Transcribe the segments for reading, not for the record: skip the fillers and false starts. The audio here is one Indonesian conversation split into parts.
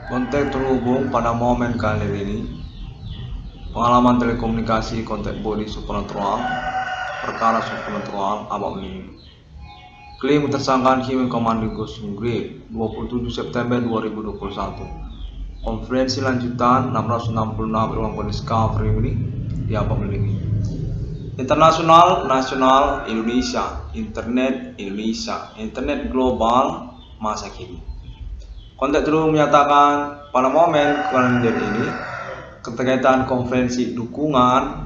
Kontak terhubung pada momen kali ini. Pengalaman telekomunikasi kontak body supernatural, perkara supernatural abang ini. Klaim tersangkaan Human Command Ghost Grade 27 September 2021. Konferensi lanjutan 666 ruang discovery ini di abang ini. Internasional, nasional, Indonesia, internet Indonesia, internet global masa kini. Kontak terus menyatakan pada momen kalender ini keterkaitan konferensi dukungan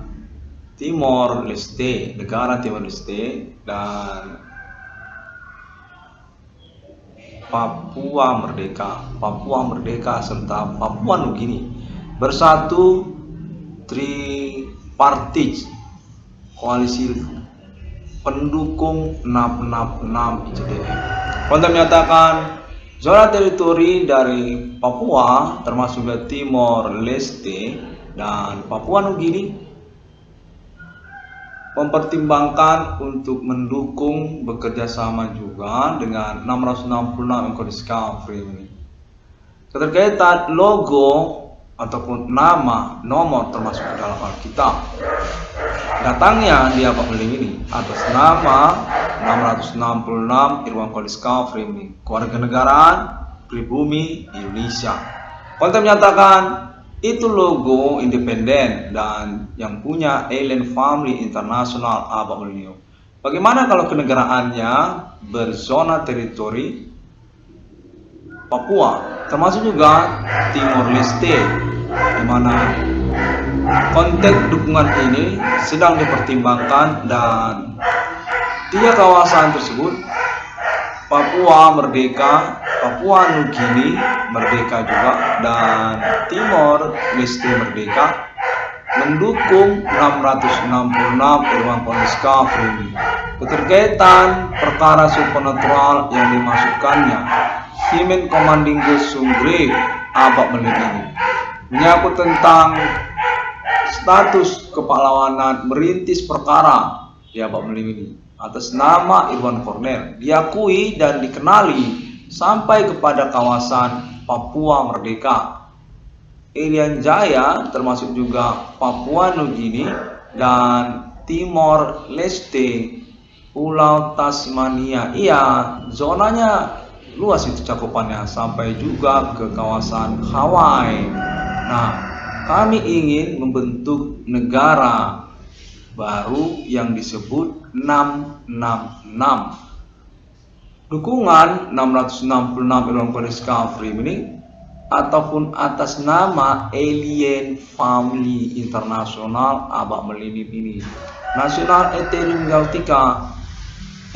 Timor Leste, negara Timor Leste dan Papua Merdeka serta Papua Nugini bersatu tripartit koalisi pendukung 666 ICDF. Kontak menyatakan zona teritori dari Papua termasuk Timor Leste dan Papua Nugini mempertimbangkan untuk mendukung bekerja sama juga dengan 666 discovery ini. Keterkaitan logo ataupun nama nomor termasuk dalam Alkitab. Datangnya di abad ini atas nama 666 Irwan Discovery ini, kewarganegaraan pribumi Indonesia. Konten menyatakan itu logo independen dan yang punya Alien Family International abad ini. Bagaimana kalau kenegaraannya berzona teritori Papua, termasuk juga Timor Leste, di mana konteks dukungan ini sedang dipertimbangkan dan tiga kawasan tersebut, Papua Merdeka, Papua Nugini Merdeka juga, dan Timor Leste Merdeka mendukung 666 Irwan Discovery. Keterkaitan perkara supernatural yang dimasukkannya Human Commanding Ghost Grade abad ini menyangkut tentang status kepahlawanan merintis perkara di abad ini atas nama Irwan Cornel diakui dan dikenali sampai kepada kawasan Papua Merdeka, Irian Jaya termasuk juga Papua Nugini dan Timor Leste, Pulau Tasmania. Iya, zonanya luas itu cakupannya sampai juga ke kawasan Hawaii. Nah, kami ingin membentuk negara baru yang disebut 666. Dukungan 666 Irwan Discovery ini ataupun atas nama Alien Family International abad milenium ini. Nasional Ethereum Galactica.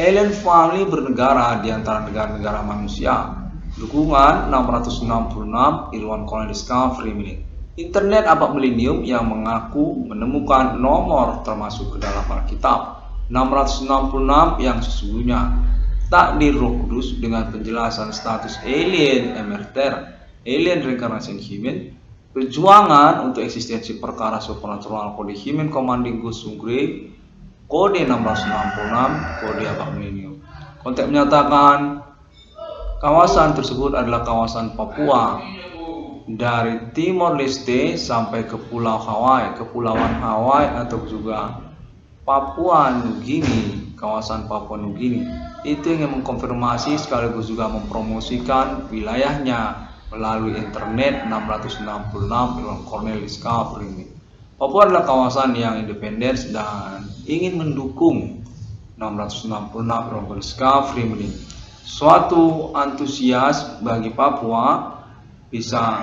Alien Family bernegara di antara negara-negara manusia. Dukungan 666 Irwan Discovery ini. Internet abad milenium yang mengaku menemukan nomor termasuk ke dalam Alkitab 666 yang sesungguhnya takdir Roh Kudus dengan penjelasan status alien emerter, alien reincarnation human, perjuangan untuk eksistensi perkara supernatural kode Human Commanding Ghost Grade, kode 666, kode abad milenium. Konteks menyatakan kawasan tersebut adalah kawasan Papua dari Timor Leste sampai ke Pulau Hawaii, Kepulauan Hawaii atau juga Papua Nugini, kawasan Papua Nugini. Itu yang mengkonfirmasi sekaligus juga mempromosikan wilayahnya melalui internet 666 Irwan Cornel Discovery ini. Papua adalah kawasan yang independen dan ingin mendukung 666 Irwan Discovery ini. Suatu antusias bagi Papua bisa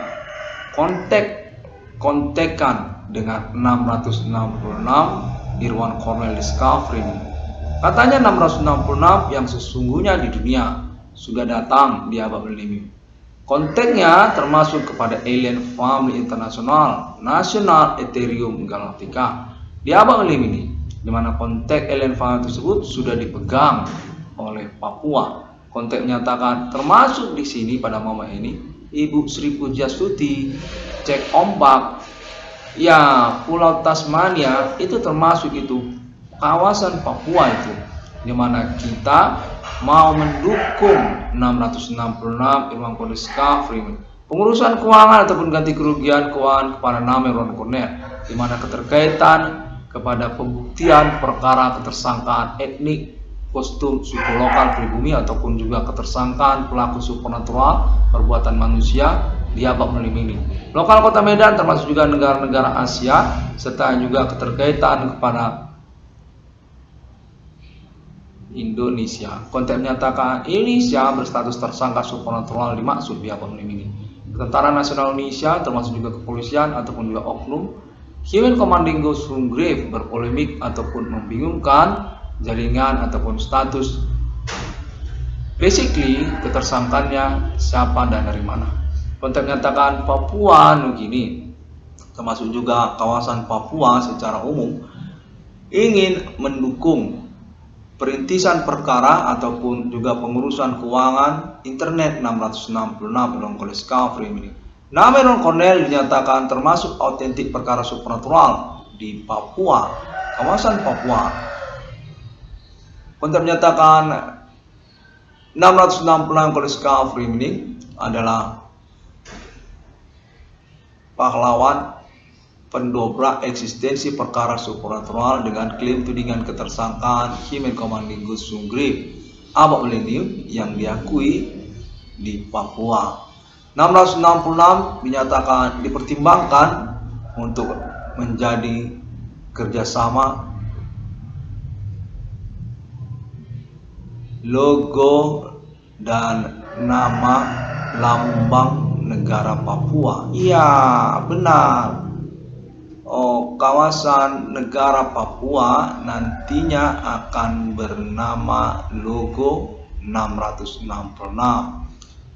kontekan dengan 666 Irwan Cornel Discovery. Katanya 666 yang sesungguhnya di dunia sudah datang di abad milenium. Konteksnya termasuk kepada Alien Family International, Nasional Ethereum Galactica di abad milenium ini, di mana konteks Alien Family tersebut sudah dipegang oleh Papua. Konteks menyatakan termasuk di sini pada momen ini Ibu Sri Pujastuti, cek ombak, ya Pulau Tasmania itu termasuk itu kawasan Papua itu, di mana kita mau mendukung 666 Irwan Discovery Pengurusan keuangan ataupun ganti kerugian keuangan kepada nama Ron Cornell, di mana keterkaitan kepada pembuktian perkara ketersangkaan etnik, kostum, suku lokal pribumi ataupun juga ketersangkaan pelaku supernatural perbuatan manusia di abad melini. Lokal Kota Medan termasuk juga negara-negara Asia serta juga keterkaitan kepada Indonesia. Konteks menyatakan Indonesia berstatus tersangka supernatural dimaksud di abad melini. Tentara Nasional Indonesia termasuk juga kepolisian ataupun juga oknum Human Commanding Ghost Grave berpolemik ataupun membingungkan jaringan ataupun status. Basically ketersangkannya siapa dan dari mana. Konteks menyatakan Papua Nugini termasuk juga kawasan Papua secara umum ingin mendukung perintisan perkara ataupun juga pengurusan keuangan internet 666 Ron Discovery. Nama Ron Cornell dinyatakan termasuk autentik perkara supernatural di Papua, kawasan Papua. Untuk menyatakan 666 Discovery ini adalah pahlawan pendobrak eksistensi perkara supernatural dengan klaim tudingan ketersangkaan Human Commanding Ghost Grave abad milenium yang diakui di Papua. 666 dinyatakan dipertimbangkan untuk menjadi kerjasama logo dan nama lambang negara Papua. Iya, benar. Kawasan negara Papua nantinya akan bernama logo 666.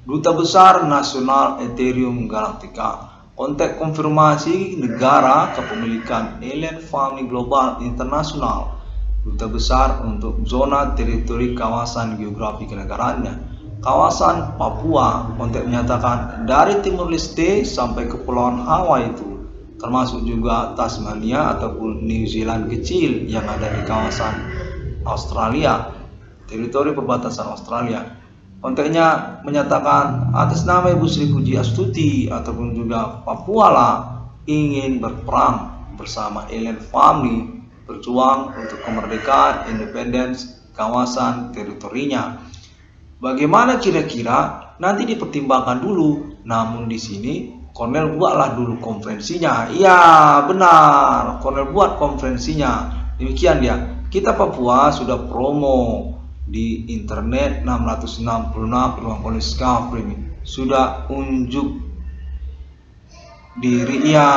Duta Besar Nasional Ethereum Galactica. Konteks konfirmasi negara kepemilikan Alien Family Global Internasional. Duta Besar untuk zona teritori kawasan geografi kenegaraannya. Kawasan Papua, konteks menyatakan dari Timur Leste sampai Kepulauan Hawaii itu, termasuk juga Tasmania ataupun New Zealand kecil yang ada di kawasan Australia, teritori perbatasan Australia. Konteksnya menyatakan atas nama Ibu Sri Puji Astuti ataupun juga Papua lah ingin berperang bersama Alien Family berjuang untuk kemerdekaan independence kawasan teritorinya. Bagaimana kira-kira nanti dipertimbangkan dulu, namun di sini Cornell buatlah dulu konferensinya. Iya, benar. Cornell buat konferensinya. Demikian dia. Kita Papua sudah promo di internet 666 Ruang Discovery. Sudah unjuk diri, ya,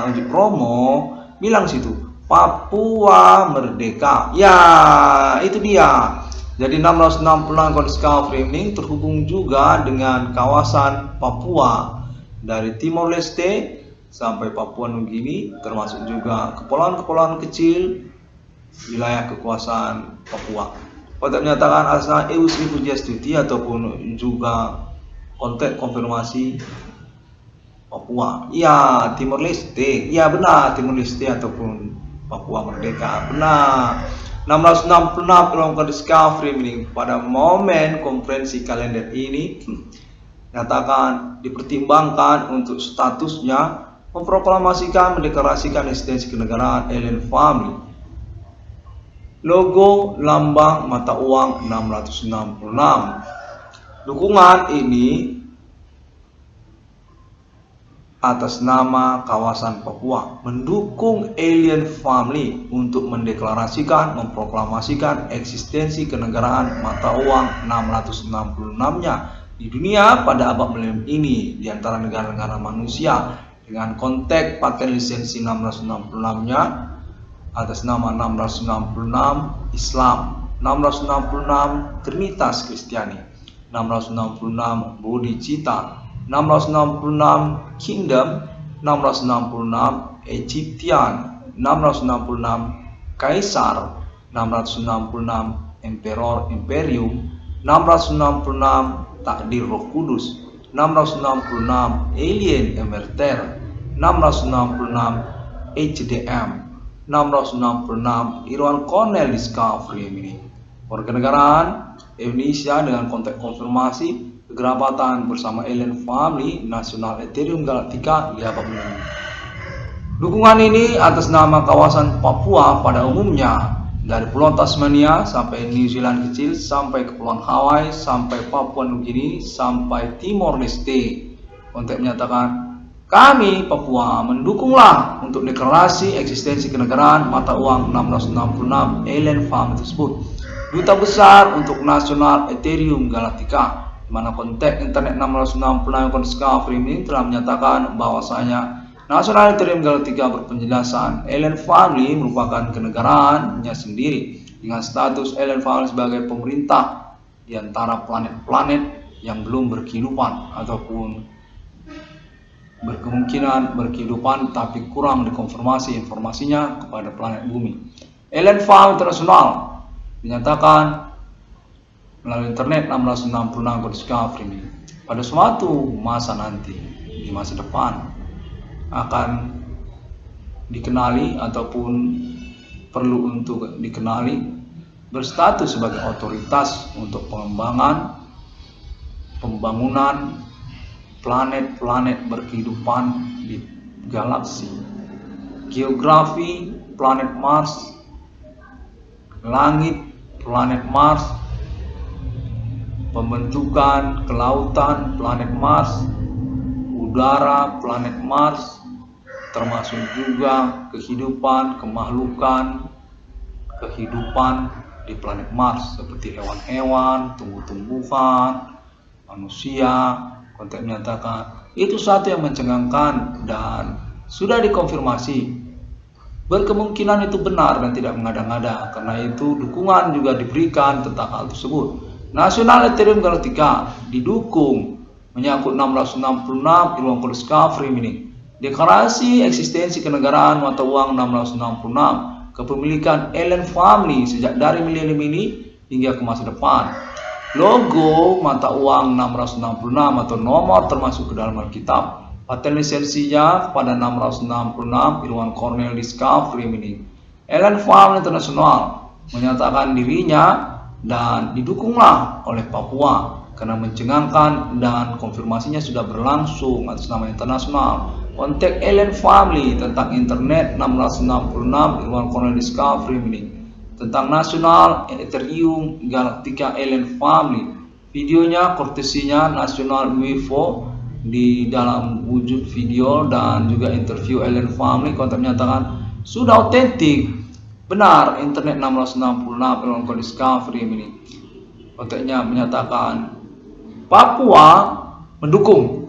unjuk promo. Bilang situ, Papua Merdeka. Ya, itu dia. Jadi 666 Discovery ini terhubung juga dengan kawasan Papua. Dari Timor Leste sampai Papua Nugini, termasuk juga kepulauan-kepulauan kecil wilayah kekuasaan Papua. Konteks menyatakan asal Ibu Sri Puji Astuti ataupun juga konteks konfirmasi Papua. Ya, Timor Leste. Ya, benar, Timor Leste ataupun Papua Merdeka. Benar. 666 Ruang Discovery ini pada momen konferensi kalender ini nyatakan dipertimbangkan untuk statusnya memproklamasikan mendeklarasikan eksistensi kenegaraan Alien Family. Logo lambang mata uang 666. Dukungan ini atas nama kawasan Papua mendukung Alien Family untuk mendeklarasikan memproklamasikan eksistensi kenegaraan mata uang 666-nya di dunia pada abad milenium ini di antara negara-negara manusia dengan konteks paten lisensi 666-nya atas nama 666 Islam, 666 Trinitas Kristiani, 666 Bodhicitta, 666 Kingdom, 666 Egyptian, 666 Kaisar, 666 Emperor Imperium, 666 Takdir Roh Kudus, 666 Alien Emerter, 666 HDM, 666 Irwan Cornell Discovery ini. Warga negaraan Indonesia dengan konteks konfirmasi kekerabatan bersama alien family nasional Ethereum Galactica di abad melini. Dukungan ini atas nama kawasan Papua pada umumnya, dari Pulau Tasmania sampai New Zealand kecil, sampai Kepulauan Hawaii, sampai Papua Nugini, sampai Timor Leste. Untuk menyatakan, kami Papua mendukunglah untuk deklarasi eksistensi kenegaraan mata uang 1666 alien farm tersebut. Duta besar untuk nasional Ethereum Galactica, di mana kontak internet 1666 Discovery ini telah menyatakan bahwasanya nasional Ethereum Galactica berpenjelasan alien family merupakan kenegaraannya sendiri dengan status alien family sebagai pemerintah di antara planet-planet yang belum berkehidupan ataupun berkemungkinan berkehidupan tapi kurang dikonfirmasi informasinya kepada planet bumi. Alien Farm Internasional dinyatakan melalui internet 1666 Discovery ini pada suatu masa nanti, di masa depan akan dikenali ataupun perlu untuk dikenali berstatus sebagai otoritas untuk pengembangan pembangunan planet-planet berkehidupan di galaksi, geografi planet Mars, langit planet Mars, pembentukan kelautan planet Mars, udara planet Mars, termasuk juga kehidupan, kemakhlukan, kehidupan di planet Mars seperti hewan-hewan, tumbuh-tumbuhan, manusia. Kontak menyatakan itu satu yang mencengangkan dan sudah dikonfirmasi. Berkemungkinan itu benar dan tidak mengada-ngada, karena itu dukungan juga diberikan tentang hal tersebut. Nasional Ethereum Galactica didukung menyangkut 1666 Ruang Discovery ini. Deklarasi eksistensi kenegaraan mata uang 1666, kepemilikan alien family sejak dari milenium ini hingga ke masa depan. Logo mata uang 666 atau nomor termasuk ke dalam Alkitab. Paten lisensinya pada 666 Irwan Cornell Discovery ini. Alien Farm Internasional menyatakan dirinya dan didukunglah oleh Papua karena mencengangkan dan konfirmasinya sudah berlangsung atas nama internasional. Kontak Alien Family tentang internet 1666 Irwan Cornell Discovery ini. Tentang nasional Ethereum Galactica Alien Family. Videonya kortesinya nasional UFO di dalam wujud video dan juga interview Alien Family. Kontak menyatakan sudah otentik, benar internet 1666 Alien Discovery ini. Kontaknya menyatakan Papua mendukung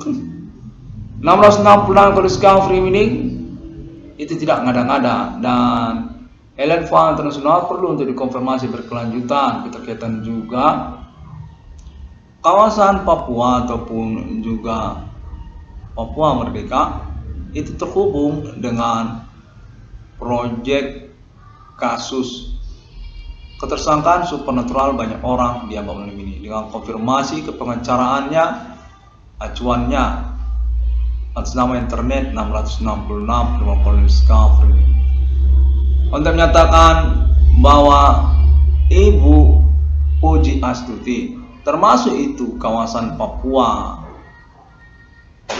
1666 Discovery ini. Itu tidak ngada-ngada dan Alien Farm Internasional perlu untuk dikonfirmasi berkelanjutan keterkaitan juga kawasan Papua ataupun juga Papua Merdeka itu terhubung dengan proyek kasus ketersangkaan supernatural banyak orang di abad ini dengan konfirmasi kepengacaranya acuannya atas nama internet 666 Ruang Discovery. Untuk menyatakan bahwa Ibu Puji Astuti termasuk itu kawasan Papua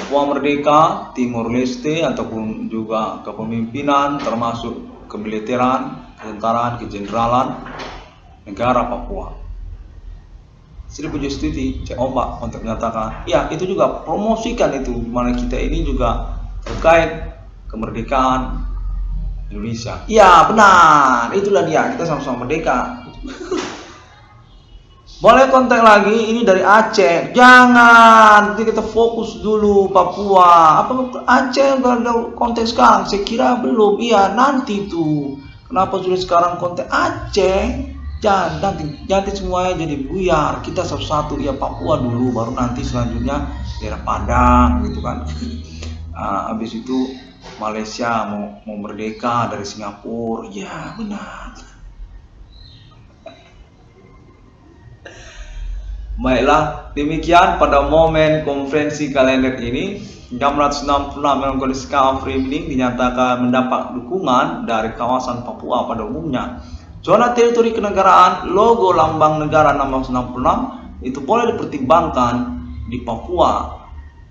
Merdeka, Timor Leste ataupun juga kepemimpinan termasuk kemiliteran, ketentaraan, kejeneralan negara Papua. Sri Puji Astuti cek ombak untuk menyatakan ya itu juga promosikan itu mana kita ini juga terkait kemerdekaan Indonesia. Ya benar, itulah dia, kita sama-sama merdeka. Boleh kontak lagi, ini dari Aceh. Jangan, nanti kita fokus dulu Papua. Apa Aceh udah ada kontak sekarang? Saya kira belum. Iya nanti tuh. Kenapa sudah sekarang kontak Aceh? Jangan nanti semuanya jadi buyar. Kita satu-satu ya Papua dulu, baru nanti selanjutnya daerah Padang gitu kan. Habis itu Malaysia mau merdeka dari Singapura. Ya benar. Baiklah, demikian pada momen konferensi kalender ini 666 Melankoli Discovery ini dinyatakan mendapat dukungan dari kawasan Papua pada umumnya. Zona teritori kenegaraan logo lambang negara 666 itu boleh dipertimbangkan di Papua,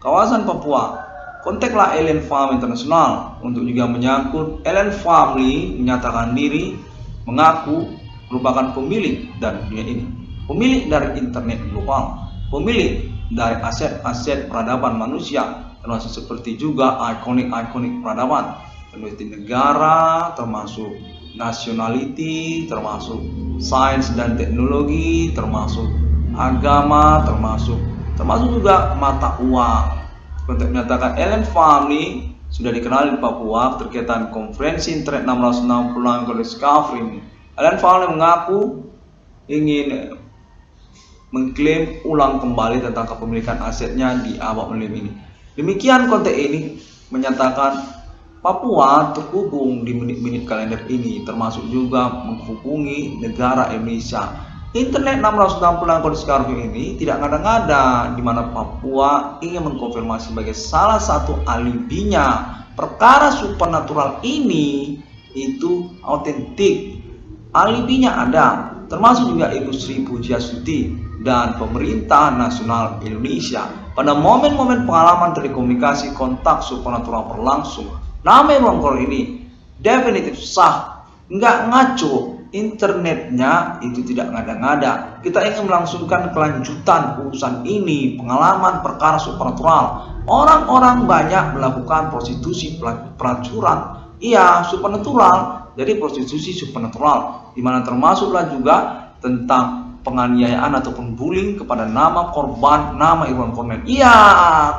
kawasan Papua. Kontaklah Alien Farm International untuk juga menyangkut Alien Family menyatakan diri mengaku merupakan pemilik dari dunia ini, pemilik dari internet global, pemilik dari aset-aset peradaban manusia, termasuk seperti juga ikonik-ikonik peradaban, termasuk negara, termasuk nationality, termasuk sains dan teknologi, termasuk agama, termasuk juga mata uang. Untuk menyatakan Alien Family sudah dikenal di Papua terkaitan konferensi internet 666 Discovery ini. Alien Family mengaku ingin mengklaim ulang kembali tentang kepemilikan asetnya di Abak Melim ini. Demikian konteks ini menyatakan Papua terhubung di menit-menit kalender ini, termasuk juga menghubungi negara Indonesia. Internet 666 Discovery ini tidak ngada-ngada, di mana Papua ingin mengkonfirmasi sebagai salah satu alibinya. Perkara supernatural ini itu autentik, alibinya ada, termasuk juga Ibu Sri Pujiastuti dan pemerintah nasional Indonesia. Pada momen-momen pengalaman telekomunikasi kontak supernatural berlangsung, nama Irwan Kornel ini definitif sah, nggak ngaco. Internetnya itu tidak ngada-ngada. Kita ingin melangsungkan kelanjutan urusan ini, pengalaman perkara supernatural. Orang-orang banyak melakukan prostitusi pelacuran, iya supernatural. Jadi prostitusi supernatural, dimana termasuklah juga tentang penganiayaan ataupun bullying kepada nama korban, nama Irwan Kornel. Iya,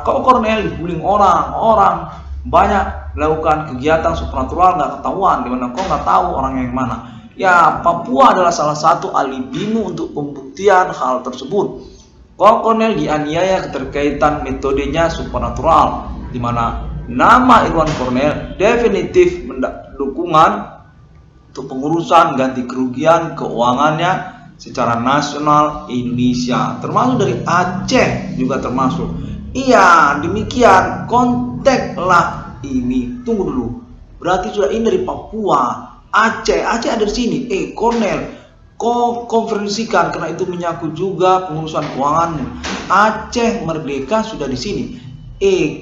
kok Kornel dibullying orang banyak melakukan kegiatan supernatural nggak ketahuan, dimana kok nggak tahu orang yang mana. Ya, Papua adalah salah satu alibimu untuk pembuktian hal tersebut. Kornel dianiaya keterkaitan metodenya supernatural, di mana nama Irwan Kornel definitif dukungan untuk pengurusan ganti kerugian keuangannya secara nasional Indonesia, termasuk dari Aceh juga termasuk. Iya, demikian kontaklah ini. Tunggu dulu, berarti sudah ini dari Papua. Aceh ada di sini. Kornel, kau konferensikan karena itu menyangkut juga pengurusan keuanganmu. Aceh Merdeka sudah di sini.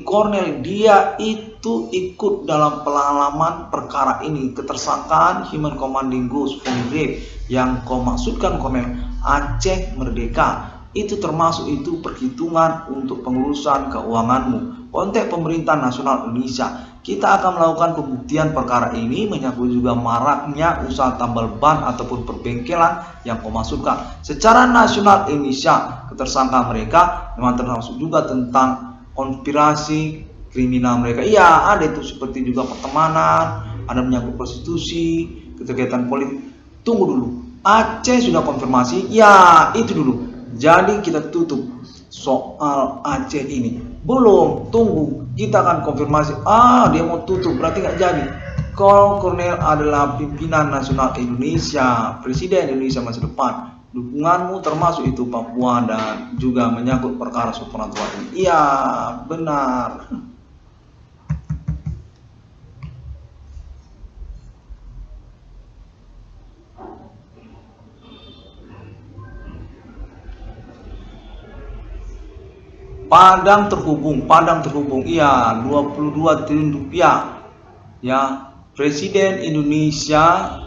Kornel, dia itu ikut dalam pengalaman perkara ini, ketersangkaan Human Commanding Ghost from Grave yang kau maksudkan Kornel. Aceh Merdeka itu termasuk itu perhitungan untuk pengurusan keuanganmu. Konteks pemerintah nasional Indonesia. Kita akan melakukan pembuktian perkara ini menyangkut juga maraknya usaha tambal ban ataupun perbengkelan yang kau masukkan. Secara nasional Indonesia, ketersangkaan mereka memang termasuk juga tentang konspirasi kriminal mereka. Iya, ada itu seperti juga pertemanan, ada menyangkut prostitusi, keterkaitan politik. Tunggu dulu, Aceh sudah konfirmasi? Ya, itu dulu. Jadi kita tutup soal Aceh ini. Belum, tunggu, kita akan konfirmasi. Dia mau tutup, berarti nggak jadi. Kalau Kornel adalah pimpinan nasional Indonesia, Presiden Indonesia masa depan, dukunganmu termasuk itu Papua dan juga menyangkut perkara supernatural ini. Iya, benar. Padang terhubung, iya, 22 triliun rupiah. Ya, Presiden Indonesia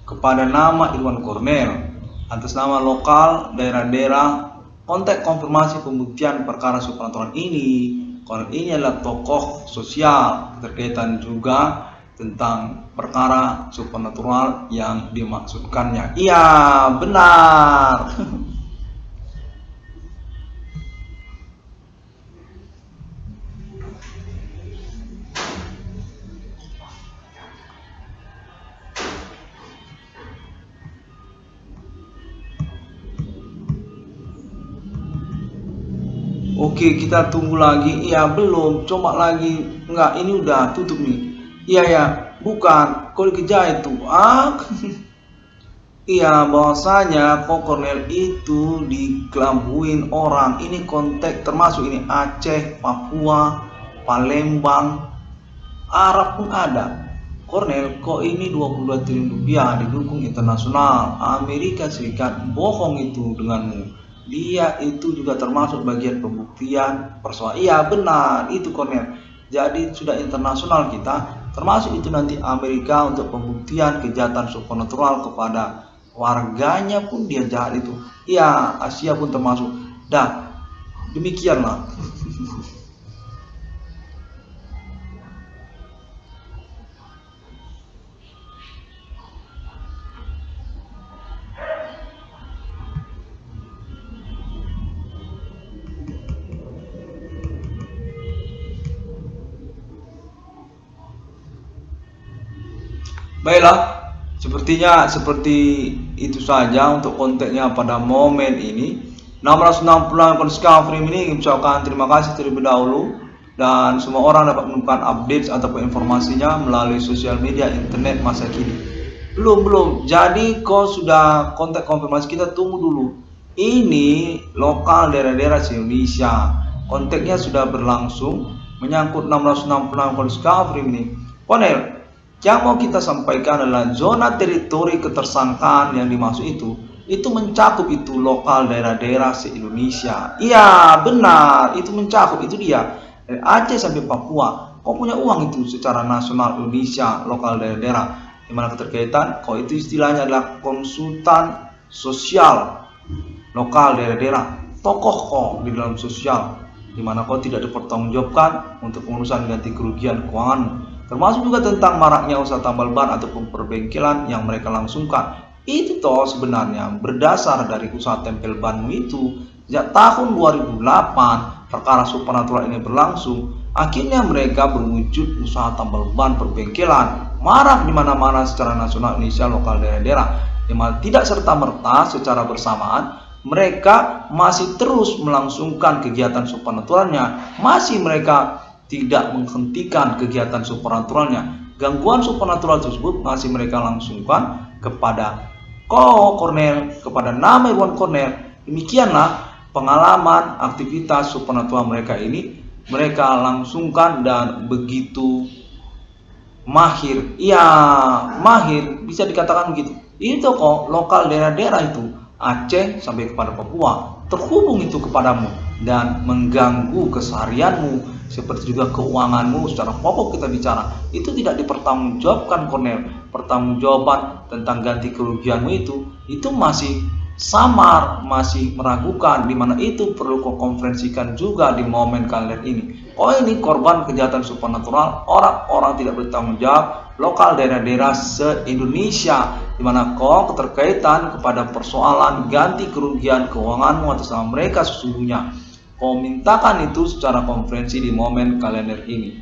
kepada nama Irwan Kornel atas nama lokal daerah-daerah. Kontak konfirmasi pembuktian perkara supernatural ini. Kornel ini adalah tokoh sosial terkaitan juga tentang perkara supernatural yang dimaksudkannya. Iya, benar. Oke, kita tunggu lagi. Iya, belum. Coba lagi. Enggak, ini udah tutup nih. Iya ya, bukan. Kok dikejar itu? Iya, bahwasanya kok Kornel itu dikelabui orang. Ini konteks termasuk ini Aceh, Papua, Palembang, Arab pun ada. Kornel, kok ini 22 triliun rupiah didukung internasional Amerika Serikat, bohong itu denganmu. dia itu juga termasuk bagian pembuktian persoalan. Iya benar, itu Cornel. Jadi sudah internasional kita, termasuk itu nanti Amerika untuk pembuktian kejahatan supernatural kepada warganya pun dia jahat itu. Iya, Asia pun termasuk. Dah, demikianlah. Baiklah, sepertinya seperti itu saja untuk kontennya pada momen ini. 666 Discovery ini mengucapkan terima kasih terlebih dahulu, dan semua orang dapat menemukan update ataupun informasinya melalui sosial media internet masa kini. Belum. Jadi kau sudah kontak konfirmasi, kita tunggu dulu. Ini lokal daerah-daerah Indonesia. Kontaknya sudah berlangsung menyangkut 666 Discovery ini. Konel, yang mau kita sampaikan adalah zona teritori ketersangkaan yang dimaksud itu mencakup itu lokal daerah-daerah se-Indonesia. Iya benar, itu mencakup, itu dia dari Aceh sampai Papua. Kau punya uang itu secara nasional Indonesia, lokal daerah-daerah. Dimana keterkaitan, kau itu istilahnya adalah konsultan sosial lokal daerah-daerah, tokoh kau di dalam sosial, dimana kau tidak dipertanggungjawabkan untuk pengurusan ganti kerugian keuanganmu, termasuk juga tentang maraknya usaha tambal ban ataupun perbengkelan yang mereka langsungkan. Itu toh sebenarnya berdasar dari usaha tempel banmu itu. Sejak tahun 2008 perkara supernatural ini berlangsung, akhirnya mereka berwujud usaha tambal ban perbengkelan marak di mana-mana secara nasional Indonesia, lokal daerah-daerah, yang tidak serta-merta secara bersamaan mereka masih terus melangsungkan kegiatan supernaturalnya, masih mereka tidak menghentikan kegiatan supernaturalnya. Gangguan supernatural tersebut masih mereka langsungkan kepada Cornel, kepada nama Irwan Cornel. Demikianlah pengalaman aktivitas supernatural mereka ini, mereka langsungkan dan begitu mahir. Iya, mahir, bisa dikatakan begitu. Itu kok lokal daerah-daerah itu, Aceh sampai kepada Papua, terhubung itu kepadamu dan mengganggu keseharianmu, seperti juga keuanganmu secara pokok kita bicara. Itu tidak dipertanggungjawabkan Cornel. Pertanggungjawaban tentang ganti kerugianmu itu masih samar, masih meragukan, dimana itu perlu kau konferensikan juga di momen kalian ini. Oh ini korban kejahatan supernatural, orang-orang tidak bertanggung jawab, lokal daerah-daerah se-Indonesia, dimana kau keterkaitan kepada persoalan ganti kerugian keuanganmu atas nama mereka sesungguhnya. Kau mintakan itu secara konferensi di momen kalender ini.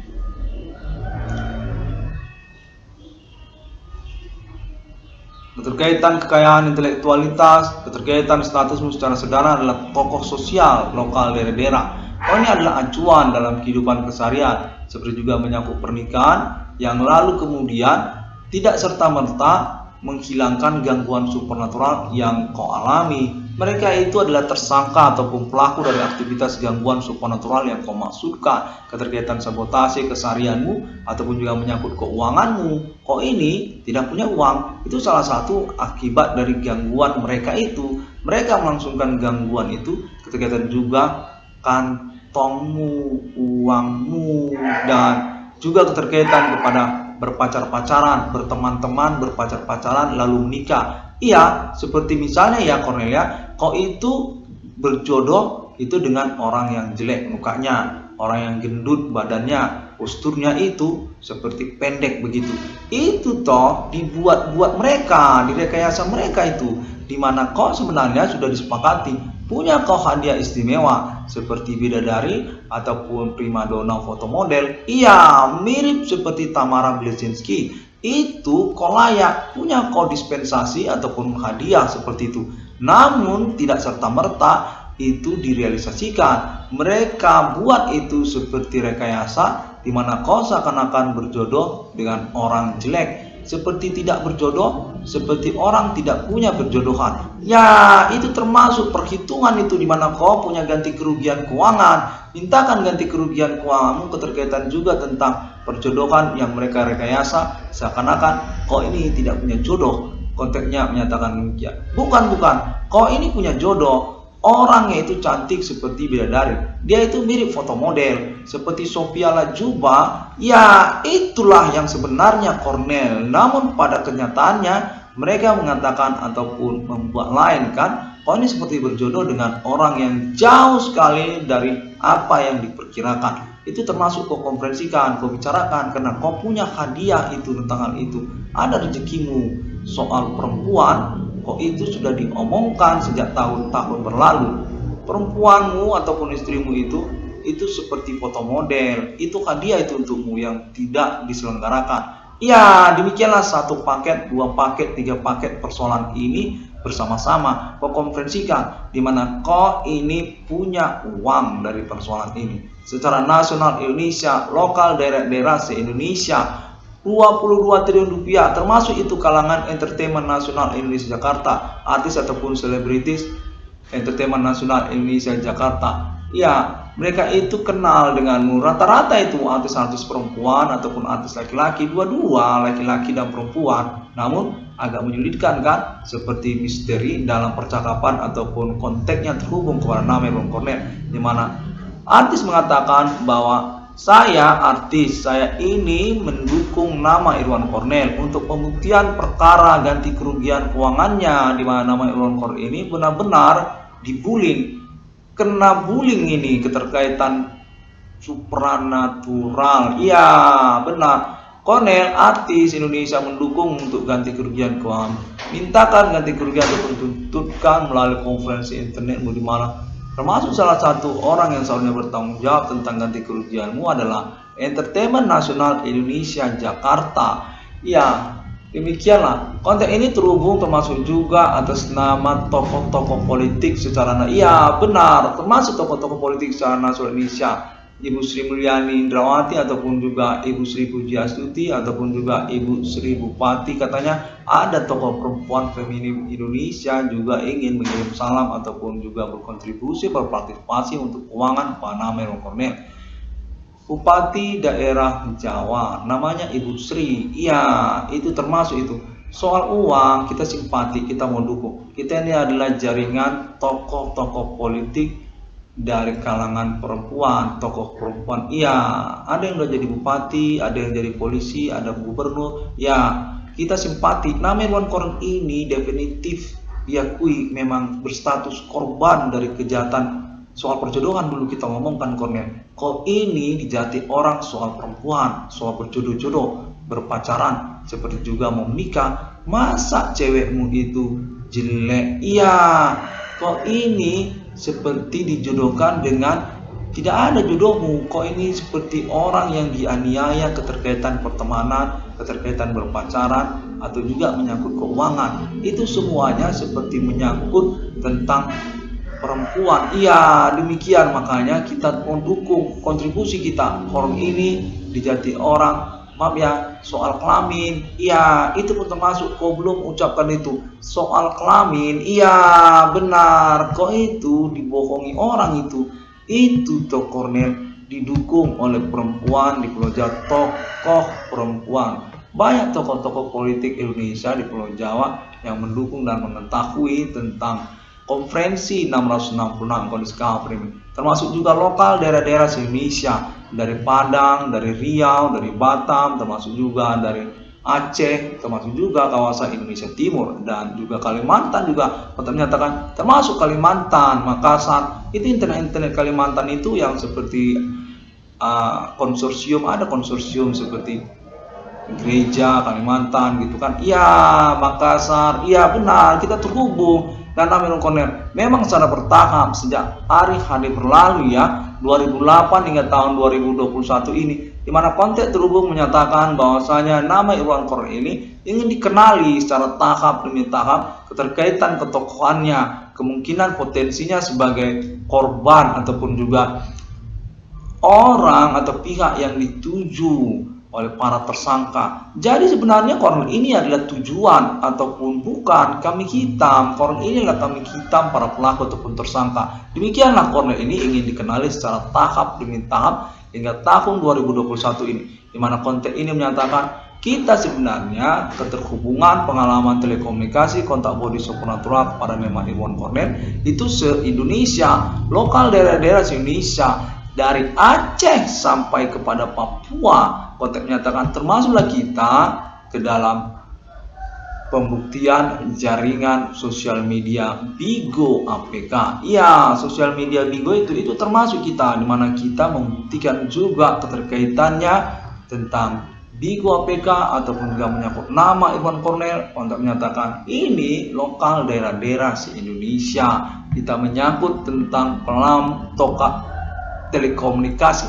Keterkaitan kekayaan intelektualitas, keterkaitan statusmu secara sederhana adalah tokoh sosial lokal daerah-daerah. Oh ini adalah acuan dalam kehidupan keseharian, seperti juga menyangkut pernikahan yang lalu kemudian tidak serta-merta menghilangkan gangguan supernatural yang kau alami. Mereka itu adalah tersangka ataupun pelaku dari aktivitas gangguan supernatural yang kau maksudkan, keterkaitan sabotase keseharianmu ataupun juga menyangkut keuanganmu. Kau ini tidak punya uang, itu salah satu akibat dari gangguan mereka itu. Mereka melangsungkan gangguan itu, keterkaitan juga kantongmu, uangmu, dan juga keterkaitan kepada berpacar-pacaran, berteman-teman, berpacar-pacaran, lalu menikah. Iya, seperti misalnya ya Cornelia, kau itu berjodoh itu dengan orang yang jelek mukanya, orang yang gendut badannya, posturnya itu seperti pendek begitu. Itu toh dibuat-buat mereka, direkayasa mereka itu, dimana kau sebenarnya sudah disepakati punya kau hadiah istimewa seperti bidadari ataupun primadona foto model. Iya, mirip seperti Tamara Bleszinski. Itu kau layak punya kau dispensasi ataupun hadiah seperti itu. Namun tidak serta-merta itu direalisasikan. Mereka buat itu seperti rekayasa, di mana kau seakan-akan berjodoh dengan orang jelek, seperti tidak berjodoh, seperti orang tidak punya berjodohan. Ya, itu termasuk perhitungan itu, di mana kau punya ganti kerugian keuangan. Mintakan ganti kerugian keuanganmu, keterkaitan juga tentang perjodohan yang mereka rekayasa, seakan-akan kau ini tidak punya jodoh. Konteksnya menyatakan demikian. Bukan, kau ini punya jodoh. Orangnya itu cantik seperti bidadari. Dia itu mirip foto model seperti Sophia Latjuba. Ya, itulah yang sebenarnya Cornel. Namun pada kenyataannya mereka mengatakan ataupun membuat lain kan. Kau ini seperti berjodoh dengan orang yang jauh sekali dari apa yang diperkirakan. Itu termasuk kau konferensikan, kau bicarakan karena kau punya hadiah itu tentang hal itu. Ada rezekimu. Soal perempuan, kok itu sudah diomongkan sejak tahun-tahun berlalu. Perempuanmu ataupun istrimu itu seperti foto model. Itu hadiah itu untukmu yang tidak diselenggarakan. Ya, demikianlah 1 paket, 2 paket, 3 paket persoalan ini bersama-sama kau konferensikan di mana kau ini punya uang dari persoalan ini. Secara nasional Indonesia, lokal daerah-daerah se-Indonesia 22 triliun rupiah, termasuk itu kalangan entertainment nasional Indonesia Jakarta, artis ataupun selebritis entertainment nasional Indonesia Jakarta. Ya, mereka itu kenal denganmu. Rata-rata itu artis-artis perempuan ataupun artis laki-laki, dua-dua laki-laki dan perempuan. Namun agak menyulitkan kan, seperti misteri dalam percakapan ataupun konteksnya terhubung kepada nama Irwan Cornel, di mana artis mengatakan bahwa saya artis, saya ini mendukung nama Irwan Cornel untuk pembuktian perkara ganti kerugian keuangannya, di mana nama Irwan Cornel ini benar-benar dibullying, kena bullying ini keterkaitan supranatural. Iya, benar. Cornel artis Indonesia mendukung untuk ganti kerugian keuangan. Mintakan ganti kerugian ataupun tuntutkan melalui konferensi internet di mana termasuk salah satu orang yang seharusnya bertanggung jawab tentang ganti kerugianmu adalah Entertainment Nasional Indonesia Jakarta. Ya, demikianlah. Konten ini terhubung termasuk juga atas nama tokoh-tokoh politik secara benar, termasuk tokoh-tokoh politik secara nasional Indonesia. Ibu Sri Mulyani Indrawati ataupun juga Ibu Sri Pujiastuti ataupun juga Ibu Sri Bupati, katanya ada tokoh perempuan feminim Indonesia juga ingin mengirim salam ataupun juga berkontribusi berpartisipasi untuk keuangan kepada nama Irwan Cornel. Bupati daerah Jawa namanya Ibu Sri. Iya, itu termasuk itu. Soal uang kita simpati, kita mau dukung. Kita ini adalah jaringan tokoh-tokoh politik dari kalangan perempuan, tokoh perempuan. Iya, ada yang udah jadi bupati, ada yang jadi polisi, ada gubernur. Ya, kita simpati. Nama Irwan Cornel ini definitif diakui memang berstatus korban dari kejahatan soal perjodohan. Dulu kita ngomongkan Cornel, kok ini dijati orang soal perempuan, soal berjodoh-jodoh, berpacaran, seperti juga mau menikah. Masa cewekmu itu jelek? Iya, kok ini seperti dijodohkan dengan tidak ada jodohmu. Kok ini seperti orang yang dianiaya keterkaitan pertemanan, keterkaitan berpacaran, atau juga menyangkut keuangan. Itu semuanya seperti menyangkut tentang perempuan. Iya, demikian makanya kita mendukung kontribusi kita. Orang ini dijati orang, maaf ya, soal kelamin. Iya, itu pun termasuk. Kau belum ucapkan itu soal kelamin. Iya, benar. Kok itu dibohongi orang itu toh Cornel didukung oleh perempuan di Pulau Jawa, tokoh perempuan. Banyak tokoh-tokoh politik Indonesia di Pulau Jawa yang mendukung dan mengetahui tentang konferensi 666 kondisi ini, termasuk juga lokal daerah-daerah Indonesia, dari Padang, dari Riau, dari Batam, termasuk juga dari Aceh, termasuk juga kawasan Indonesia Timur dan juga Kalimantan juga menyatakan, termasuk Kalimantan, Makassar. Itu internet Kalimantan itu yang seperti konsorsium, ada konsorsium seperti gereja Kalimantan gitu kan. Iya, Makassar, iya benar, kita terhubung. Dan nama Irwan Cornel memang secara bertahap sejak hari berlalu ya, 2008 hingga tahun 2021 ini, di mana konteks terhubung menyatakan bahwasanya nama Irwan Cornel ini ingin dikenali secara tahap demi tahap keterkaitan ketokohannya, kemungkinan potensinya sebagai korban ataupun juga orang atau pihak yang dituju oleh para tersangka. Jadi sebenarnya Cornel ini adalah tujuan ataupun bukan kambing hitam. Cornel ini adalah kambing hitam para pelaku ataupun tersangka. Demikianlah Cornel ini ingin dikenali secara tahap demi tahap hingga tahun 2021 ini, di mana konteks ini menyatakan kita sebenarnya keterhubungan pengalaman telekomunikasi kontak body supernatural kepada Nyoman Irwan Cornel itu se-Indonesia, lokal daerah-daerah se-Indonesia, dari Aceh sampai kepada Papua. Kontak menyatakan termasuklah kita ke dalam pembuktian jaringan sosial media Bigo APK. Ya, sosial media Bigo itu termasuk kita, di mana kita membuktikan juga keterkaitannya tentang Bigo APK ataupun juga menyangkut nama Irwan Cornel. Untuk menyatakan ini lokal daerah-daerah se-Indonesia. Kita menyangkut tentang pelam tokak telekomunikasi.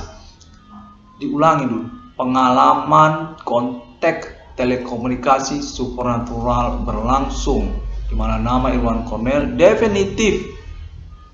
Diulangi dulu, pengalaman kontak telekomunikasi supernatural berlangsung, di mana nama Irwan Cornel definitif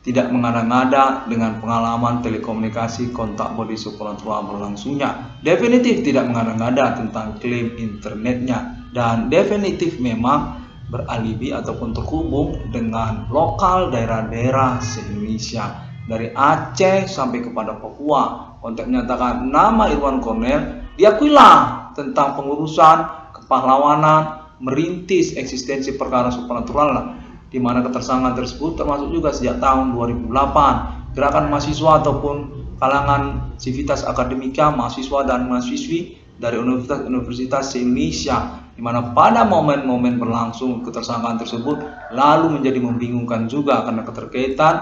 tidak mengada-ngada dengan pengalaman telekomunikasi kontak body supernatural berlangsungnya. Definitif tidak mengada-ngada tentang klaim internetnya, dan definitif memang beralibi ataupun terhubung dengan lokal daerah-daerah se-Indonesia dari Aceh sampai kepada Papua. Kontak menyatakan nama Irwan Cornel diakuilah tentang pengurusan kepahlawanan, merintis eksistensi perkara supernatural, di mana ketersangkaan tersebut termasuk juga sejak tahun 2008 gerakan mahasiswa ataupun kalangan sivitas akademika, mahasiswa dan mahasiswi dari universitas se-Indonesia, di mana pada momen-momen berlangsung ketersangkaan tersebut lalu menjadi membingungkan juga karena keterkaitan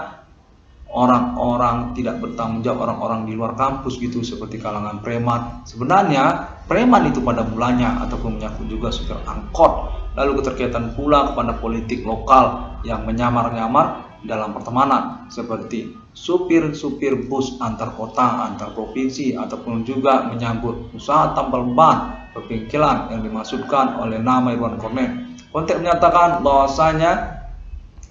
orang-orang tidak bertanggung jawab, orang-orang di luar kampus gitu, seperti kalangan preman. Sebenarnya preman itu pada mulanya ataupun menyangkut juga supir angkot. Lalu keterkaitan pula kepada politik lokal yang menyamar-nyamar dalam pertemanan, seperti supir-supir bus antar kota, antar provinsi, ataupun juga menyangkut usaha tambal ban pembengkelan yang dimaksudkan oleh nama Irwan Cornel. Kontek menyatakan bahwasanya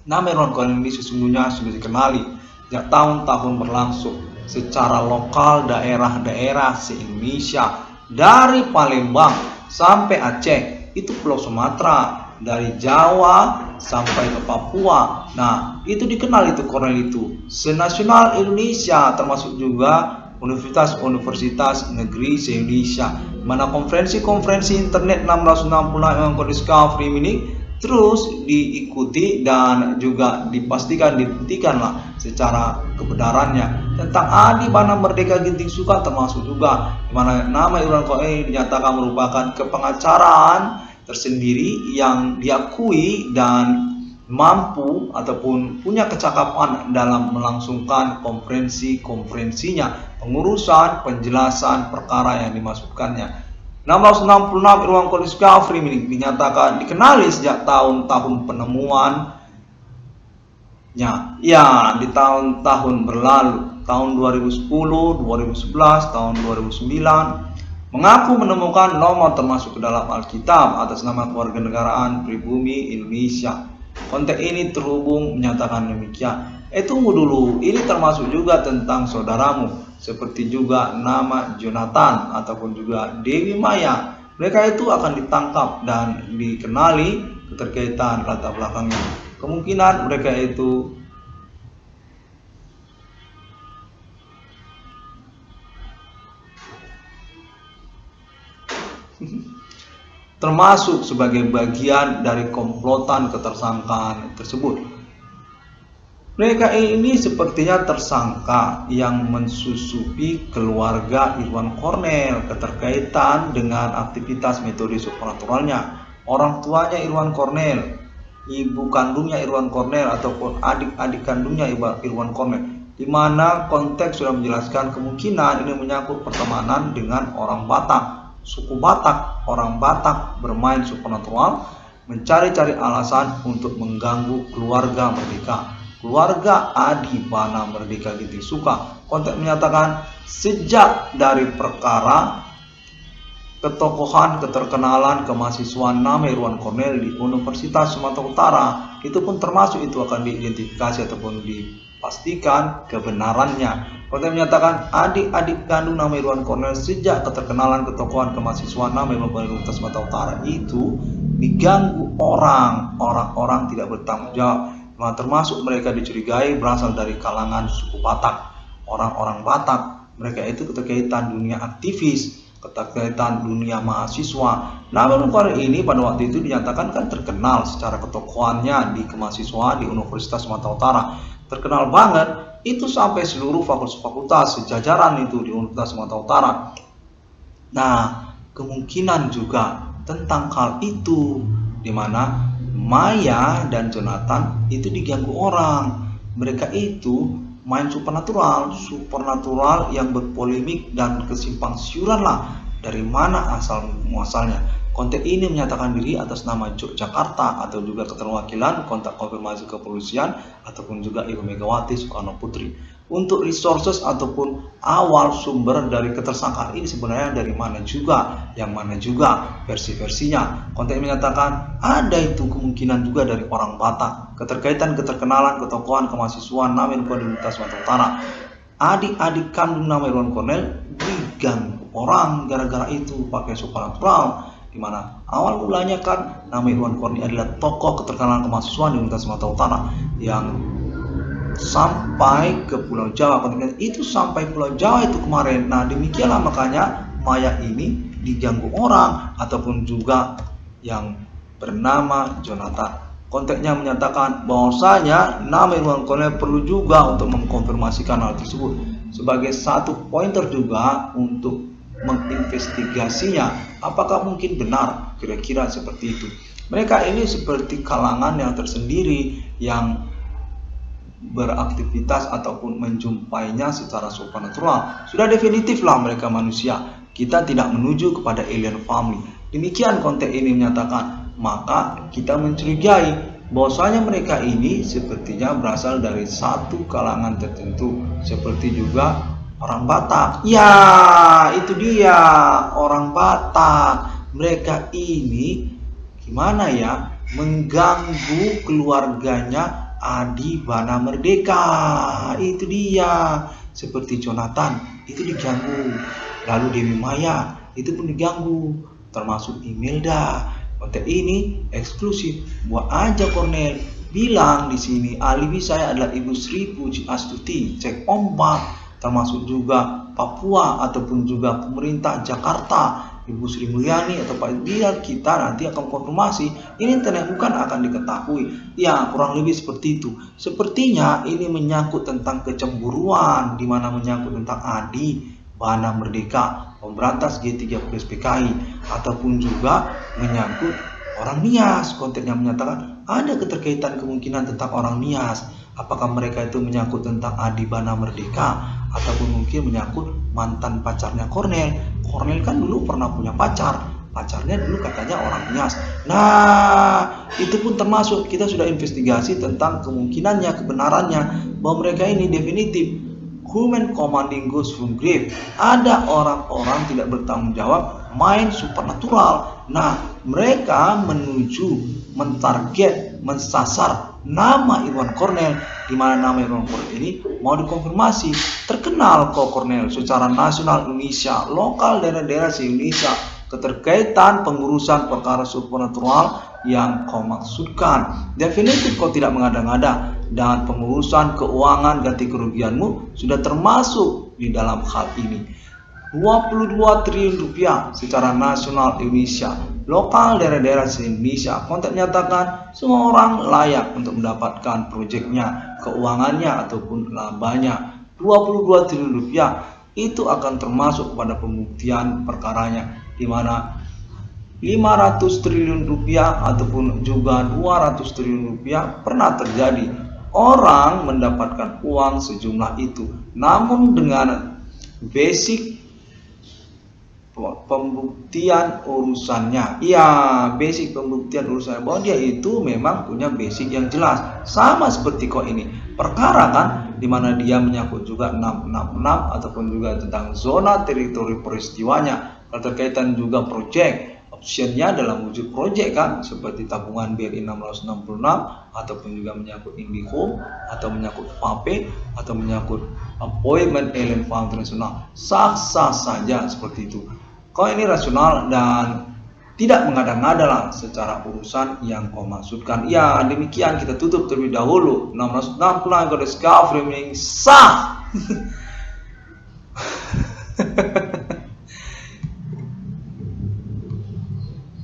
nama Irwan Cornel ini sesungguhnya sudah dikenali sejak tahun-tahun berlangsung secara lokal daerah-daerah se-Indonesia, dari Palembang sampai Aceh, itu Pulau Sumatera, dari Jawa sampai ke Papua. Nah, itu dikenal itu Cornel itu senasional Indonesia, termasuk juga universitas-universitas negeri se-Indonesia, mana konferensi-konferensi internet 666 yang Discovery ini terus diikuti dan juga dipastikan, dibuktikanlah secara kebenarannya tentang Adi Bana Merdeka Ginting Suka, termasuk juga di mana nama Irwan Cornel dinyatakan merupakan kepengacaraan tersendiri yang diakui dan mampu ataupun punya kecakapan dalam melangsungkan konferensinya, pengurusan, penjelasan perkara yang dimaksudkannya. 666 Irwan Cornel Discovery ini dinyatakan dikenali sejak tahun-tahun penemuannya, ya di tahun-tahun berlalu, tahun 2010, 2011, tahun 2009, mengaku menemukan nomor termasuk ke dalam Alkitab atas nama kewarganegaraan pribumi Indonesia. Konteks ini terhubung menyatakan demikian. Tunggu dulu, ini termasuk juga tentang saudaramu, seperti juga nama Jonathan ataupun juga Dewi Maya. Mereka itu akan ditangkap dan dikenali keterkaitan latar belakangnya. Kemungkinan mereka itu termasuk sebagai bagian dari komplotan ketersangkaan tersebut. Mereka ini sepertinya tersangka yang mensusupi keluarga Irwan Cornel keterkaitan dengan aktivitas metode supernaturalnya. Orang tuanya Irwan Cornel, ibu kandungnya Irwan Cornel ataupun adik-adik kandungnya Irwan Cornel, di mana konteks sudah menjelaskan kemungkinan ini menyangkut pertemanan dengan orang Batak, suku Batak. Orang Batak bermain supernatural, mencari-cari alasan untuk mengganggu keluarga Merdeka, keluarga Adi Bana Merdeka Ginting Suka. Konteks menyatakan sejak dari perkara ketokohan, keterkenalan, kemahasiswaan nama Irwan Cornel di Universitas Sumatera Utara, itu pun termasuk itu akan diidentifikasi ataupun dipastikan kebenarannya. Konteks menyatakan adik-adik kandung nama Irwan Cornel sejak keterkenalan, ketokohan, kemahasiswaan nama Irwan Cornel di Universitas Sumatera Utara itu diganggu orang-orang tidak bertanggung jawab. Termasuk mereka dicurigai berasal dari kalangan suku Batak, orang-orang Batak. Mereka itu keterkaitan dunia aktivis, keterkaitan dunia mahasiswa. Namun Kornel ini pada waktu itu dinyatakan kan terkenal secara ketokohannya di kemahasiswaan di Universitas Sumatera Utara. Terkenal banget, itu sampai seluruh fakultas-fakultas sejajaran itu di Universitas Sumatera Utara. Nah, kemungkinan juga tentang hal itu, di mana Maya dan Jonathan itu diganggu orang. Mereka itu main supernatural yang berpolemik dan kesimpang siuran lah. Dari mana asal muasalnya? Konten ini menyatakan diri atas nama Yogyakarta atau juga keterwakilan kontak konfirmasi kepolisian ataupun juga Ibu Megawati Soekarno Putri. Untuk resources ataupun awal sumber dari ketersangkaan ini sebenarnya dari mana juga, yang mana juga versi-versinya. Konten menyatakan ada itu kemungkinan juga dari orang Batak. Keterkenalan ketokohan kemahasiswaan nama Irwan Kornel di Sumatera Utara. Adik-adik kandung nama Irwan Kornel diganggu orang gara-gara itu pakai supernatural. Di mana awal mulanya kan nama Irwan Kornel adalah tokoh keterkenalan kemahasiswaan di Universitas Sumatera Utara yang sampai ke Pulau Jawa. Itu sampai Pulau Jawa itu kemarin. Nah, demikianlah makanya Maya ini diganggu orang ataupun juga yang bernama Jonathan. Konteksnya menyatakan bahwasanya nama Irwan Kornel perlu juga untuk mengkonfirmasikan hal tersebut sebagai satu pointer juga untuk menginvestigasinya apakah mungkin benar kira-kira seperti itu. Mereka ini seperti kalangan yang tersendiri yang beraktivitas ataupun menjumpainya secara supernatural. Sudah definitif lah mereka manusia. Kita tidak menuju kepada alien family. Demikian konteks ini menyatakan. Maka kita mencurigai bahwasanya mereka ini sepertinya berasal dari satu kalangan tertentu, seperti juga orang Batak. Ya, itu dia orang Batak. Mereka ini gimana ya, mengganggu keluarganya Adi Bana Merdeka. Itu dia. Seperti Jonathan itu diganggu, lalu Dewi Maya itu pun diganggu, termasuk Imelda. Konten ini eksklusif buat aja Kornel bilang di sini alibi saya adalah Ibu Sri Puji Astuti, cek ombak, termasuk juga Papua ataupun juga pemerintah Jakarta, Ibu Sri Mulyani atau Pak biar kita nanti akan konfirmasi ini internet bukan akan diketahui. Ya, kurang lebih seperti itu. Sepertinya ini menyangkut tentang kecemburuan, di mana menyangkut tentang Adi Bana Merdeka, pemberantas G30 PKI, ataupun juga menyangkut orang Nias. Konteksnya menyatakan ada keterkaitan kemungkinan tentang orang Nias. Apakah mereka itu menyangkut tentang Adi Bana Merdeka ataupun mungkin menyangkut mantan pacarnya Kornel. Kornel kan dulu pernah punya pacarnya dulu katanya orang Nias. Nah, itu pun termasuk kita sudah investigasi tentang kemungkinannya, kebenarannya bahwa mereka ini definitif human commanding ghost from grave. Ada orang-orang tidak bertanggung jawab main supernatural. Nah, mereka menuju mentarget, mensasar nama Irwan Kornel, di mana nama Irwan Kornel ini mau dikonfirmasi terkenal kok Kornel secara nasional Indonesia, lokal daerah-daerah se-Indonesia, keterkaitan pengurusan perkara supernatural yang kau maksudkan. Definitif kau tidak mengada-ngada, dan pengurusan keuangan ganti kerugianmu sudah termasuk di dalam hal ini. 22 triliun rupiah secara nasional Indonesia, lokal daerah-daerah se-Indonesia. Konteks menyatakan semua orang layak untuk mendapatkan proyeknya, keuangannya ataupun labanya. 22 triliun rupiah itu akan termasuk pada pembuktian perkaranya, di mana 500 triliun rupiah ataupun juga 200 triliun rupiah pernah terjadi. Orang mendapatkan uang sejumlah itu, namun dengan basic pembuktian urusannya. Ya, basic pembuktian urusannya bahwa dia itu memang punya basic yang jelas. Sama seperti kok ini perkara kan, dimana dia menyangkut juga 666 ataupun juga tentang zona teritori peristiwanya, keterkaitan juga proyek. Optionnya dalam wujud proyek kan, seperti tabungan BRI 666 ataupun juga menyangkut Indihome atau menyangkut FAPE atau menyangkut appointment alien fund internasional. Sah-sah saja seperti itu. Kalau ini rasional dan tidak mengada-ngada lah secara urusan yang kau maksudkan. Ya, demikian kita tutup terlebih dahulu. 666 Goddess Framing sah.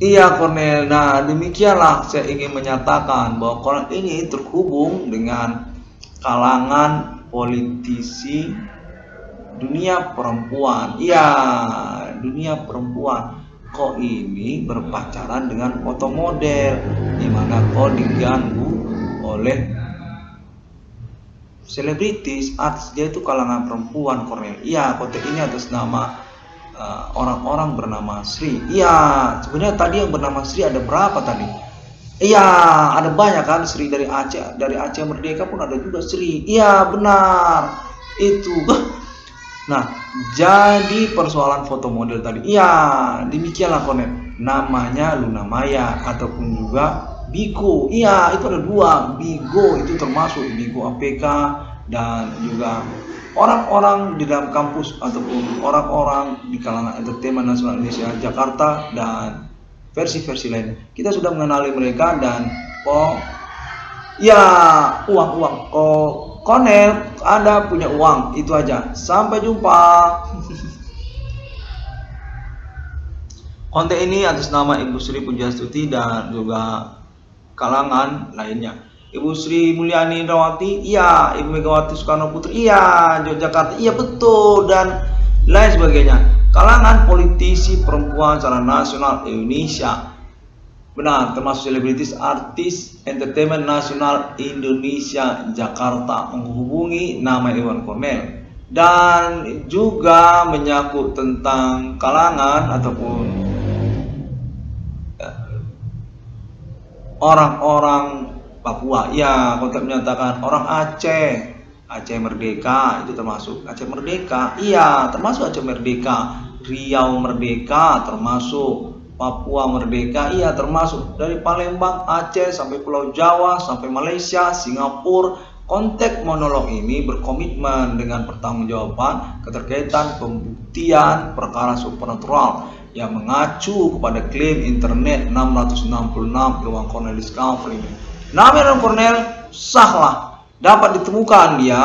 Iya Cornel, nah demikianlah saya ingin menyatakan bahwa Cornel ini terhubung dengan kalangan politisi dunia perempuan. Iya, dunia perempuan. Kok ini berpacaran dengan foto model, di mana kok diganggu oleh selebritis, artis, dia itu kalangan perempuan Cornel. Iya, konten ini atas nama orang-orang bernama Sri. Iya, sebenarnya tadi yang bernama Sri ada berapa tadi? Iya, ada banyak kan, Sri dari Aceh Merdeka pun ada juga Sri. Iya, benar. Itu. Nah, jadi persoalan foto model tadi. Iya, demikianlah Konet. Namanya Luna Maya ataupun juga Bigo. Iya, itu ada dua. Bigo itu termasuk Bigo APK dan juga orang-orang di dalam kampus ataupun orang-orang di kalangan entertainment nasional Indonesia Jakarta dan versi-versi lain. Kita sudah mengenali mereka dan ya uang. Konel Anda punya uang, itu aja. Sampai jumpa. Konten ini atas nama Ibu Sri Pujastuti dan juga kalangan lainnya. Ibu Sri Mulyani Indrawati, iya. Ibu Megawati Soekarno Putri, iya. Yogyakarta, iya betul, dan lain sebagainya. Kalangan politisi perempuan secara nasional Indonesia. Benar, termasuk selebritis, artis, entertainment nasional Indonesia Jakarta menghubungi nama Iwan Cornel, dan juga menyangkut tentang kalangan ataupun orang-orang Papua. Ya, kontak menyatakan orang Aceh Merdeka itu termasuk Aceh Merdeka. Iya, termasuk Aceh Merdeka. Riau Merdeka termasuk. Papua Merdeka, iya termasuk. Dari Palembang, Aceh, sampai Pulau Jawa, sampai Malaysia, Singapura. Konteks monolog ini berkomitmen dengan pertanggungjawaban keterkaitan pembuktian perkara supernatural yang mengacu kepada klaim internet 666 Iwan Cornel Discovery. Nama Iwan Cornel sahlah, dapat ditemukan dia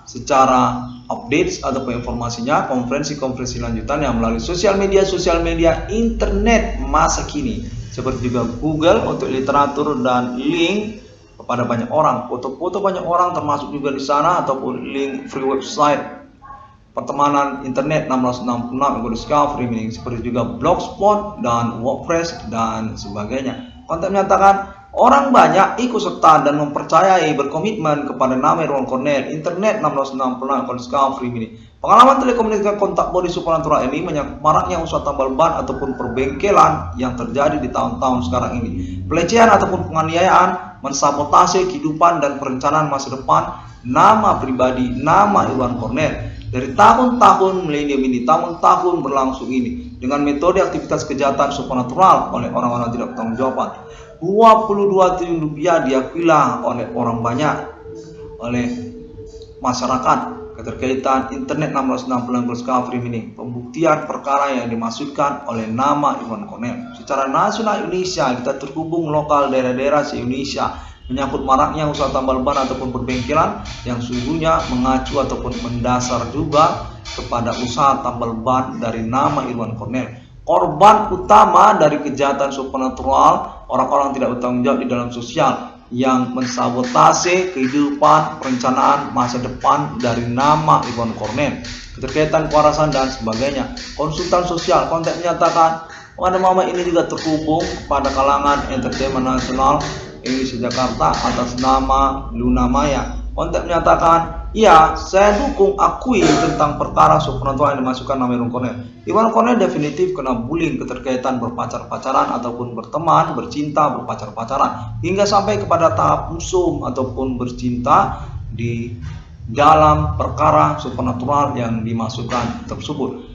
secara updates atau informasinya konferensi lanjutan yang melalui sosial media internet masa kini, seperti juga Google untuk literatur dan link kepada banyak orang, foto-foto banyak orang termasuk juga di sana, ataupun link free website pertemanan internet 666 Discovery, seperti juga Blogspot dan WordPress dan sebagainya. Konten menyatakan orang banyak ikut serta dan mempercayai berkomitmen kepada nama Iwan Cornel internet 666 Discovery ini. Pengalaman telekomunikasi kontak body supernatural ini menyangkut maraknya usaha tambal ban ataupun perbengkelan yang terjadi di tahun-tahun sekarang ini. Pelecehan ataupun penganiayaan, mensabotase kehidupan dan perencanaan masa depan nama pribadi nama Iwan Cornel. Dari tahun-tahun milenium ini, tahun-tahun berlangsung ini, dengan metode aktivitas kejahatan supernatural oleh orang-orang tidak bertanggung jawab, 22 triliun rupiah diakuilah oleh orang banyak, oleh masyarakat keterkaitan internet 666 Discovery ini. Pembuktian perkara yang dimaksudkan oleh nama Iwan Cornel. Secara nasional Indonesia, kita terhubung lokal daerah-daerah se-Indonesia menyangkut maraknya usaha tambal ban ataupun perbengkelan yang sungguhnya mengacu ataupun mendasar juga kepada usaha tambal ban dari nama Iwan Cornel. Korban utama dari kejahatan supernatural, orang-orang tidak bertanggung jawab di dalam sosial yang mensabotase kehidupan perencanaan masa depan dari nama Iwan Cornel, keterkaitan kewarasan dan sebagainya. Konsultan sosial konten menyatakan pada mama ini juga terhubung pada kalangan entertainment nasional Indonesia Jakarta atas nama Luna Maya. Konten menyatakan, ya, saya dukung akui tentang perkara supernatural yang dimasukkan nama Iwan Cornel. Iwan Cornel definitif kena bullying keterkaitan berpacar-pacaran ataupun berteman, bercinta, berpacar-pacaran, hingga sampai kepada tahap musuh ataupun bercinta di dalam perkara supernatural yang dimasukkan tersebut.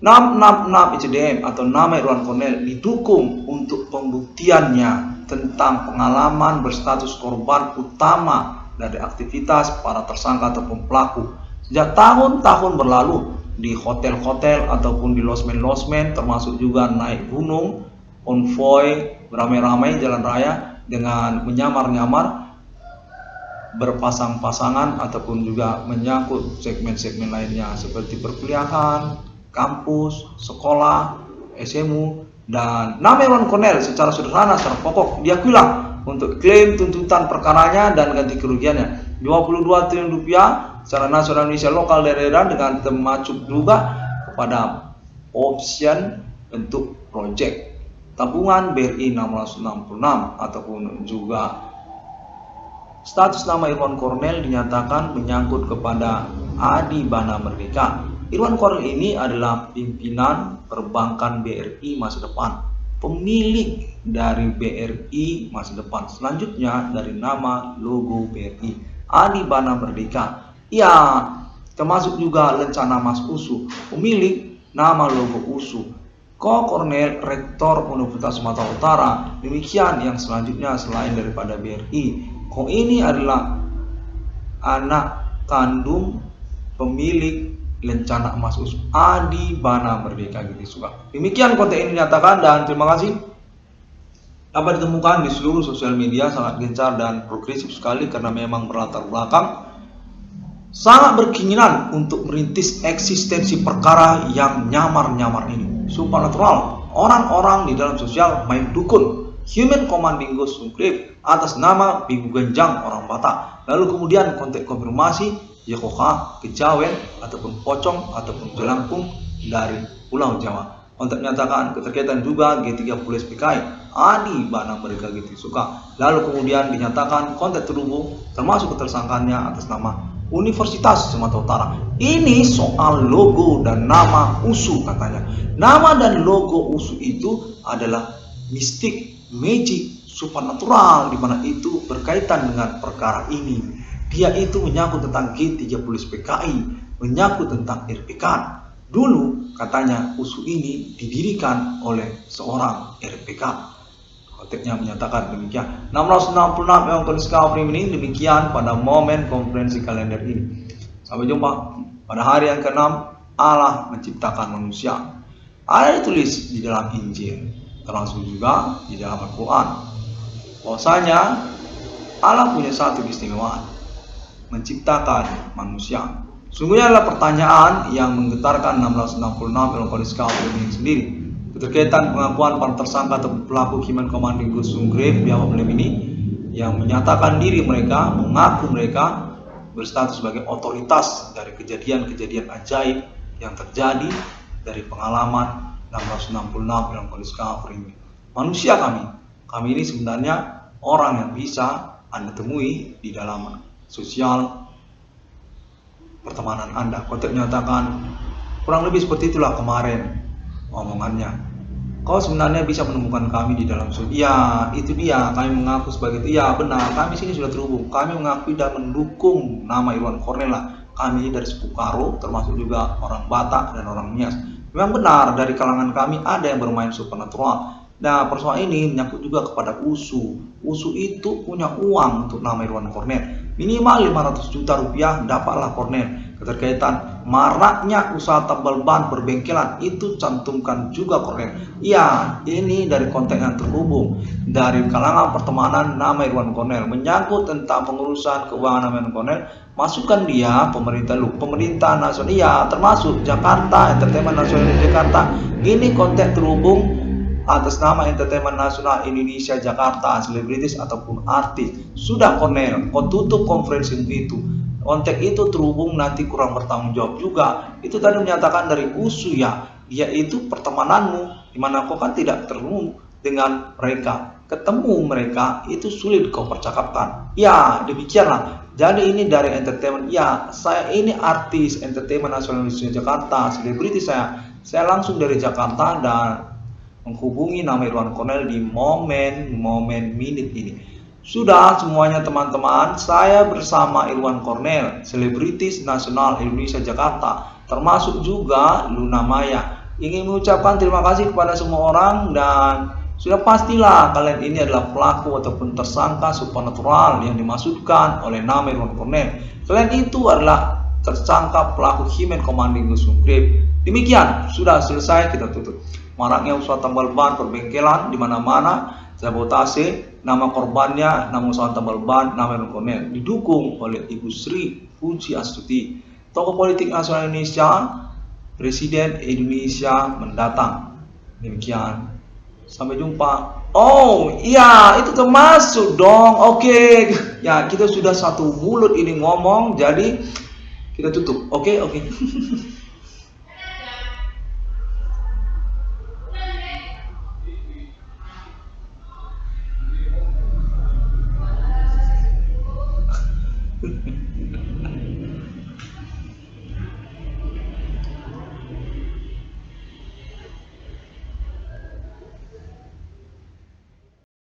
666 ICDM atau nama Iwan Cornel didukung untuk pembuktiannya tentang pengalaman berstatus korban utama dari aktivitas para tersangka ataupun pelaku sejak tahun-tahun berlalu di hotel-hotel ataupun di losmen-losmen, termasuk juga naik gunung, konvoy beramai-ramai jalan raya dengan menyamar-nyamar berpasang-pasangan ataupun juga menyangkut segmen-segmen lainnya seperti perkuliahan, kampus, sekolah, SMU, Dan nama Irwan Cornel secara sederhana, secara pokok diakuilah untuk klaim tuntutan perkaranya dan ganti kerugiannya 22 triliun rupiah secara nasional Indonesia lokal daerah dengan termasuk juga kepada option untuk proyek tabungan BRI 666 ataupun juga status nama Irwan Cornel dinyatakan menyangkut kepada Adi Bana Merdeka. Irwan Cornel ini adalah pimpinan perbankan BRI masa depan, pemilik dari BRI masa depan. Selanjutnya dari nama logo BRI, Adi Bana Merdeka. Ya, termasuk juga Lencana Mas USU, pemilik nama logo USU. Ko Cornel, Rektor Universitas Sumatera Utara. Demikian yang selanjutnya selain daripada BRI. Ko ini adalah anak kandung pemilik Lencana Emas USU, Adi Bana Merdeka gitu suka. Demikian konten ini dinyatakan dan terima kasih. Dapat ditemukan di seluruh sosial media, sangat gencar dan progresif sekali karena memang berlatar belakang sangat berkeinginan untuk merintis eksistensi perkara yang nyamar-nyamar ini. Supernatural, orang-orang di dalam sosial main dukun, human commanding ghost sungkrip atas nama Bigu Genjang orang Batak. Lalu kemudian konten konfirmasi Yakoha, Kejawen, ataupun Pocong, ataupun Jelangkung dari Pulau Jawa. Untuk menyatakan keterkaitan juga G30 SPKI, Adi Bana Merdeka gitu suka. Lalu kemudian dinyatakan konten terhubung termasuk ketersangkaannya atas nama Universitas Sumatera Utara. Ini soal logo dan nama USU katanya. Nama dan logo USU itu adalah mistik, magic, supernatural, di mana itu berkaitan dengan perkara ini. Dia itu menyangkut tentang G30 SPKI, menyangkut tentang RPK. Dulu katanya USU ini didirikan oleh seorang RPK. Konteksnya menyatakan demikian. 666 yang discovery ini demikian pada momen konferensi kalender ini. Sampai jumpa pada hari yang ke-6. Allah menciptakan manusia. Ada ditulis di dalam Injil, termasuk juga di dalam Al-Quran. Bahwasanya Allah punya satu keistimewaan, menciptakan manusia. Sungguhnya adalah pertanyaan yang menggetarkan 666 Ilmu Discovery ini sendiri. Keterkaitan pengakuan para tersangka atau pelaku human commanding ghost sunggrave di awal film ini yang menyatakan diri mereka, mengaku mereka berstatus sebagai otoritas dari kejadian-kejadian ajaib yang terjadi dari pengalaman 666 Ilmu Discovery ini. Manusia kami ini sebenarnya orang yang bisa Anda temui di dalam sosial pertemanan Anda. Konteks menyatakan kurang lebih seperti itulah kemarin omongannya. Kau sebenarnya bisa menemukan kami di dalam sosial. Ya, itu dia. Kami mengaku sebagai itu. Ya, benar. Kami sini sudah terhubung. Kami mengakui dan mendukung nama Irwan Cornel. Kami dari suku Karo, termasuk juga orang Batak dan orang Nias. Memang benar dari kalangan kami ada yang bermain supernatural. Nah, persoalan ini menyangkut juga kepada USU. USU itu punya uang untuk nama Irwan Cornel. Minimal 500 juta rupiah dapatlah Cornel. Keterkaitan maraknya usaha tambal ban berbengkelan itu cantumkan juga Cornel. Ya, ini dari konteks yang terhubung dari kalangan pertemanan nama Irwan Cornel menyangkut tentang pengurusan keuangan nama Irwan Cornel. Masukkan dia pemerintah nasional, ya termasuk Jakarta, Entertainment Nasional Jakarta. Ini konteks terhubung atas nama Entertainment Nasional Indonesia Jakarta, selebritis ataupun artis. Sudah Cornel, kau tutup konferensi itu. Konteks itu terhubung nanti kurang bertanggung jawab juga. Itu tadi menyatakan dari USU ya, dia itu pertemananmu, dimana kau kan tidak terhubung dengan mereka. Ketemu mereka itu sulit kau percakapkan. Ya demikianlah. Jadi ini dari entertainment. Ya saya ini artis Entertainment Nasional Indonesia Jakarta, selebritis saya langsung dari Jakarta dan menghubungi nama Irwan Cornel di momen minute ini. Sudah semuanya teman-teman, saya bersama Irwan Cornel, selebritis nasional Indonesia Jakarta, termasuk juga Luna Maya. Ingin mengucapkan terima kasih kepada semua orang dan sudah pastilah kalian ini adalah pelaku ataupun tersangka supernatural yang dimaksudkan oleh nama Irwan Cornel. Kalian itu adalah tersangka pelaku human commanding ghost sunggrave. Demikian, sudah selesai, kita tutup. Maraknya usaha tambal ban perbengkelan di mana-mana, sabotase, nama korbannya, nama usaha tambal ban, nama Irwan Cornel, didukung oleh Ibu Sri Puji Astuti, tokoh politik nasional Indonesia, Presiden Indonesia mendatang. Demikian. Sampai jumpa. Oh iya, itu termasuk dong. Oke. Ya, kita sudah satu mulut ini ngomong, jadi kita tutup. Oke, oke.